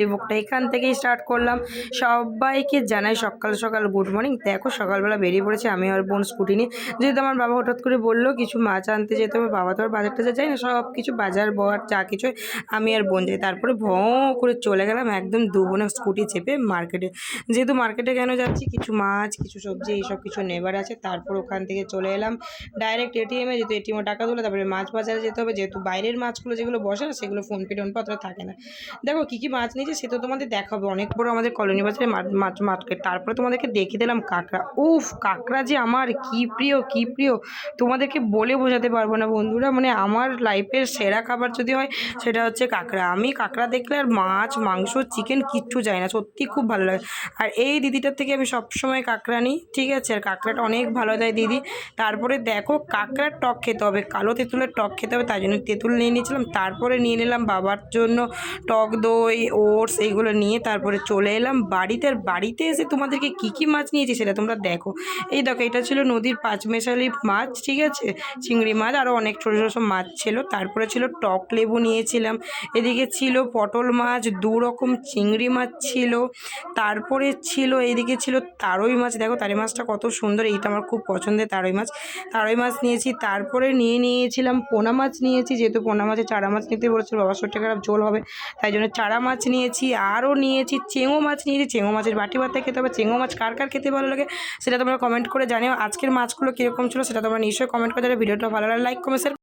Family ব্লগটা এখান থেকেই স্টার্ট করলাম। সবাইকে জানাই সকাল সকাল গুড মর্নিং। দেখো সকালবেলা বেরিয়ে পড়েছে আমি আর বোন স্কুটি নিয়ে, যেহেতু আমার বাবা হঠাৎ করে বললো কিছু মাছ আনতে যেতে হবে। বাবা তো আর বাজার টাজার যাই না, সব কিছু বাজার বর যা কিছু আমি আর বোন যাই। তারপরে করে চলে গেলাম একদম দু বোনে স্কুটি চেপে মার্কেটে। যেহেতু মার্কেটে কেন যাচ্ছি, কিছু মাছ কিছু সবজি এইসব কিছু নেবার আছে। তারপর ওখান থেকে চলে এলাম ডাইরেক্ট এটিএমে, যেহেতু এটিএমে টাকা তুলে তারপরে মাছ বাজারে যেতে হবে। যেহেতু বাইরের মাছগুলো যেগুলো বসে না সেগুলো ফোনপে টোনপে অতটা থাকে না। দেখো কী কী মাছ নিয়েছে সে তো তোমাদের দেখাবো। অনেক বড় আমাদের কলোনি বাজারে মাছ মার্কেট। তারপরে তোমাদেরকে দেখিয়ে দিলাম কাঁকড়া। উফ, কাঁকড়া যে আমার কী প্রিয় কী প্রিয় তোমাদেরকে বলে বোঝাতে পারবো না বন্ধুরা। মানে আমার লাইফের সেরা খাবার যদি হয় সেটা হচ্ছে কাঁকড়া। আমি কাঁকড়া দেখলে আর মাছ মাংস চিকেন কিচ্ছু চাই না, সত্যি খুব ভালো লাগে। আর এই দিদিটার থেকে আমি সবসময় কাঁকড়া নিই, ঠিক আছে। আর কাঁকড়াটা অনেক ভালো দেয় দিদি। তারপরে দেখো কাঁকড়ার টক খেতে হবে, কালো তেঁতুলের টক খেতে হবে, তাই জন্য তেঁতুল নিয়ে নিয়েছিলাম। তারপরে নিয়ে নিলাম বাবার জন্য টক দই ওটস এইগুলো নিয়ে তারপরে চলে এলাম বাড়িতে। আর বাড়িতে এসে তোমাদেরকে কী কী মাছ নিয়েছি সেটা তোমরা দেখো। এই দেখো এটা ছিল নদীর পাঁচমেশালি মাছ, ঠিক আছে, চিংড়ি মাছ, আরও অনেক ছোটো ছোটো সব মাছ ছিল। তারপরে ছিল টক লেবু নিয়েছিলাম, এদিকে ছিল পটল মাছ, দু রকম চিংড়ি মাছ ছিল। তারপরে ছিল এইদিকে ছিল তারই মাছ। দেখো তারই মাছটা কত সুন্দর, এইটা আমার খুব পছন্দের তারই মাছ। তারই মাছ নিয়েছি। তারপরে নিয়েছিলাম পোনা মাছ নিয়েছি, যেহেতু পোনা মাছের চারা মাছ নিতে বলেছিল বাবার শরীরটা খারাপ ঝোল হবে, তাই জন্য চারা মাছ নিয়েছি। আরও নিয়েছি চেঙো মাছ নিয়েছি, চেঙো মাছের বাটি ভাতে খেতে হবে। চেঙো মাছ কার কার খেতে ভালো লাগে সেটা তোমরা কমেন্ট করে জানিও। আজকের মাছগুলো কীরকম ছিল সেটা তোমরা নিশ্চয়ই কমেন্ট করে জানিও। ভিডিওটা ভালো লাগে লাইক কমেন্ট শেয়ার।